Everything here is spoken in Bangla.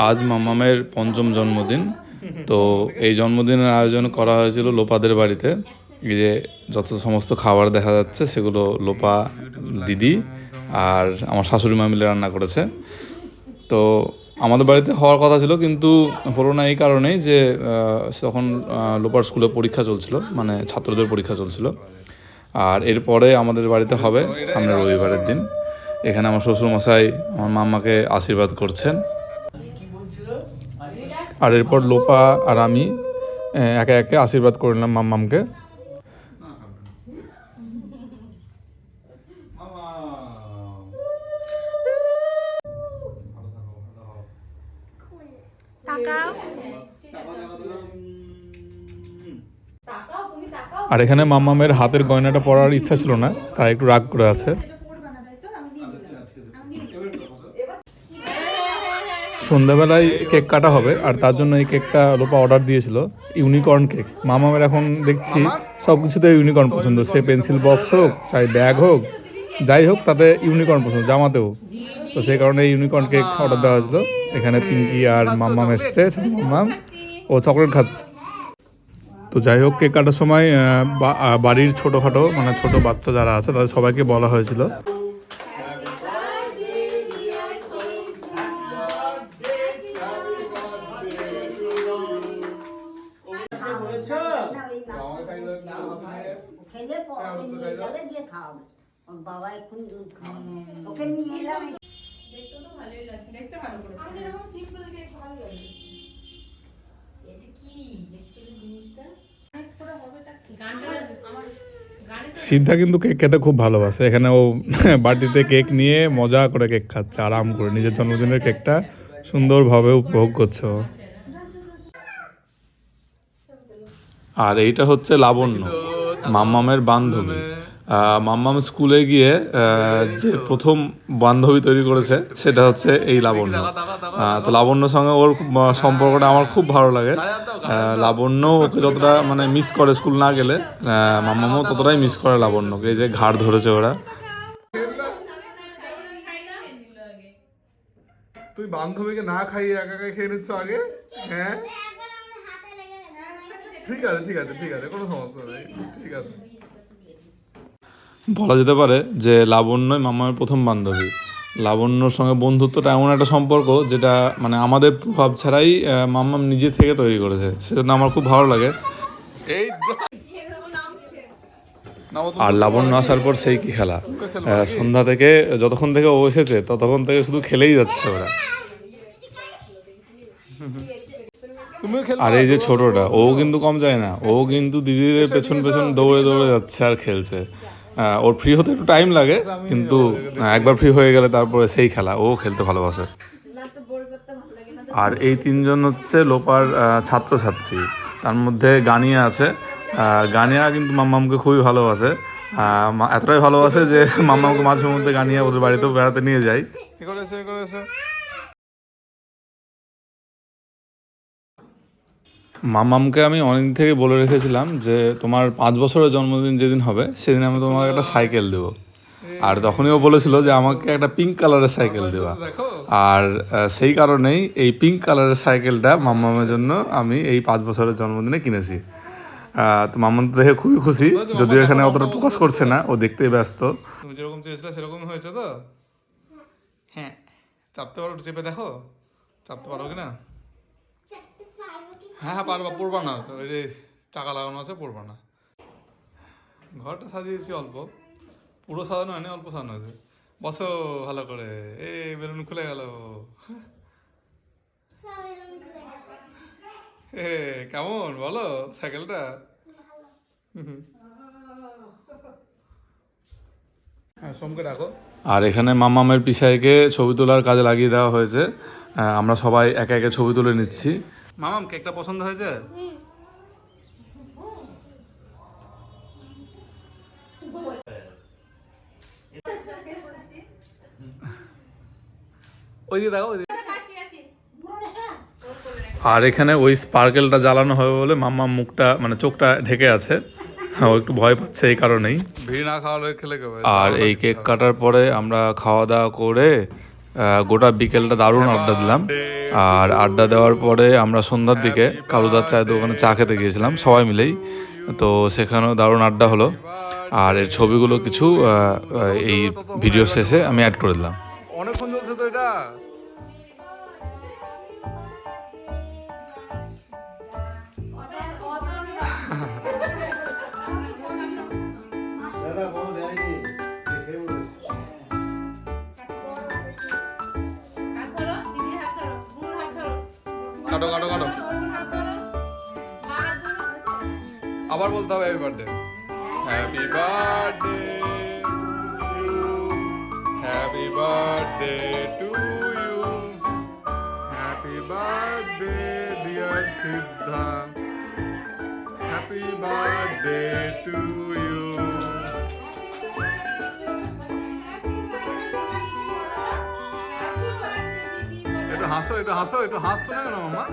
আজ মাম্মামের পঞ্চম জন্মদিন। তো এই জন্মদিনের আয়োজন করা হয়েছিল লোপাদের বাড়িতে। এই যে যত সমস্ত খাবার দেখা যাচ্ছে সেগুলো লোপা, দিদি আর আমার শাশুড়ি মা মিলে রান্না করেছে। তো আমাদের বাড়িতে হওয়ার কথা ছিল, কিন্তু হলো না এই কারণেই যে তখন লোপার স্কুলে পরীক্ষা চলছিল, মানে ছাত্রদের পরীক্ষা চলছিল। আর এরপরে আমাদের বাড়িতে হবে সামনের রবিবারের দিন। এখানে আমার শ্বশুরমশাই আমার মাম্মাকে আশীর্বাদ করছেন। আর এরপর লোপা আর আমি একে একে আশীর্বাদ করে নিলাম মাম্মামকে। আর এখানে মাম্মামের হাতের গয়নাটা পরার ইচ্ছা ছিল না, তাই একটু রাগ করে আছে। সন্ধ্যাবেলায় কেক কাটা হবে, আর তার জন্য এই কেকটা লোপা অর্ডার দিয়েছিল, ইউনিকর্ন কেক। মামামের এখন দেখছি সব কিছুতে ইউনিকর্ন পছন্দ, সে পেন্সিল বক্স হোক, চাই ব্যাগ হোক, যাই হোক তাতে ইউনিকর্ন পছন্দ, জামাতেও। তো সেই কারণে ইউনিকর্ন কেক অর্ডার দেওয়া হয়েছিল। এখানে পিঙ্কি আর মাম্মাম এসছে, মাম্মাম ও চকলেট খাচ্ছে। তো যাই হোক, কেক কাটার সময় বাড়ির ছোটোখাটো মানে ছোটো বাচ্চা যারা আছে তাদের সবাইকে বলা হয়েছিল। বাবা এখন দুধ খাওয়া ওকে নিয়ে এলাম। দেখতে তো ভালোই লাগছে, দেখতে ভালো করেছে। আমার এরকম সিম্পল কেক ভালো লাগে। এটা কি দেখছিস জিনিসটা? পুরো হবেটা গানটা আমার সিদ্ধা কিন্তু কেক খেতে খুব ভালোবাসে। এখানে ও বাটিতে কেক নিয়ে মজা করে কেক খাচ্ছে, আরাম করে নিজের জন্মদিনের কেকটা সুন্দরভাবে উপভোগ করছে ও। আর এইটা হচ্ছে লাবণ্য, মাম্মামের বান্ধবী। মাম্মাম স্কুলে গিয়ে যে প্রথম বান্ধবী তৈরি করেছে সেটা হচ্ছে এই লাবণ্য। তো লাবণ্যর সঙ্গে ওর সম্পর্কটা আমার খুব ভালো লাগে। লাবণ্য ওকে যতটা মানে মিস করে স্কুল না গেলে, মাম্মামও ততটাই মিস করে লাবণ্যকে। এই যে ঘাড় ধরেছে ওরা। তুই বান্ধবীকে না খাইয়ে একা একা খেয়ে নিচ্ছ আগে? হ্যাঁ ঠিক আছে ঠিক আছে ঠিক আছে, কোনো সমস্যা নেই, ঠিক আছে। বলা যেতে পারে যে লাবণ্যই মাম্মামের প্রথম বান্ধবী। লাবণ্যর সঙ্গে বন্ধুত্বটা এমন একটা সম্পর্ক যেটা মানে আমাদের প্রভাব ছাড়াই মাম্মাম নিজে থেকে তৈরি করেছে, সেজন্য আমার খুব ভালো লাগে। এই আর লাবণ্য আসার পর সেই কি খেলা, সন্ধ্যা থেকে যতক্ষণ থেকে ও এসেছে ততক্ষণ থেকে শুধু খেলেই যাচ্ছে ওরা। আর এই যে ছোটটা, ও কিন্তু কম যায় না, ও কিন্তু দিদিদের পেছন পেছন দৌড়ে দৌড়ে যাচ্ছে আর খেলছে। ওর ফ্রি হতে একটু টাইম লাগে, কিন্তু একবার ফ্রি হয়ে গেলে তারপরে সেই খেলা, ও খেলতে ভালোবাসে। আর এই তিনজন হচ্ছে লোপার ছাত্রছাত্রী, তার মধ্যে গানিয়া আছে। গানিয়া কিন্তু মাম্মামকে খুবই ভালোবাসে, এতটাই ভালোবাসে যে মাম্মামকে মাঝে মধ্যে গানিয়া ওদের বাড়িতেও বেড়াতে নিয়ে যায়। মাম্মামকে আমি অনেকদিন থেকে বলে রেখেছিলাম যে তোমার 5 বছরের জন্মদিন যেদিন হবে সেদিন আমি তোমাকে একটা সাইকেল দেবো। আর তখনই ও বলেছিল যে আমাকে একটা পিঙ্ক কালারের সাইকেল দেওয়া। আর সেই কারণেই এই পিঙ্ক কালারের সাইকেলটা মাম্মামের জন্য আমি এই 5 বছরের জন্মদিনে কিনেছি। তো মাম্মাম তো দেখে খুবই খুশি, যদিও এখানে অতটা প্রকাশ করছে না, ও দেখতেই ব্যস্ত। তুমি যেরকম চেয়েছিলে সেরকম হয়েছে তো? হ্যাঁ, চাপতে পারো, চেপে দেখো চাপতে পারো কিনা। হ্যাঁ হ্যাঁ পারবা, পড়বা না, ওই যে চাকা লাগানো আছে, পড়বা না। ঘরটা সাজিয়েছি অল্প, পুরো সাজানো হয়নি, অল্প সাজানো আছে। বসো ভালো করে, এই বেলুন খুলে গেল। কেমন বলো সাইকেলটা? হ্যাঁ, সোমকে ডাকো। আর এখানে মাম্মামের পিসাইকে ছবি তোলার কাজে লাগিয়ে দেওয়া হয়েছে। আমরা সবাই একে একে ছবি তুলে নিচ্ছি। মামাম কেকটা পছন্দ হয়েছে? ওই দিয়ে দেখো। আর এখানে ওই স্পার্কেলটা জ্বালানো হবে বলে মাম্মাম মুখটা মানে চোখটা ঢেকে আছে, ও একটু ভয় পাচ্ছে এই কারণেই। ভিড় না খাওয়ালে খেলে কেবে। আর এই কেক কাটার পরে আমরা খাওয়া দাওয়া করে গোটা বিকেলটা দারুণ আড্ডা দিলাম। আর আড্ডা দেওয়ার পরে আমরা সন্ধ্যার দিকে কালুদার চায়ের দোকানে চা খেতে গিয়েছিলাম সবাই মিলেই। তো সেখানেও দারুণ আড্ডা হলো। আর এর ছবিগুলো কিছু এই ভিডিও শেষে আমি অ্যাড করে দিলাম। অনেকক্ষণ চলছে তো এটা। কাটো কাটো কাটো, আবার বলতে হবে happy birthday, happy birthday to you, happy birthday dear Siddha, happy birthday to you. একটু হাসো, একটু হাসো, একটু হাসছো না কেন মামা?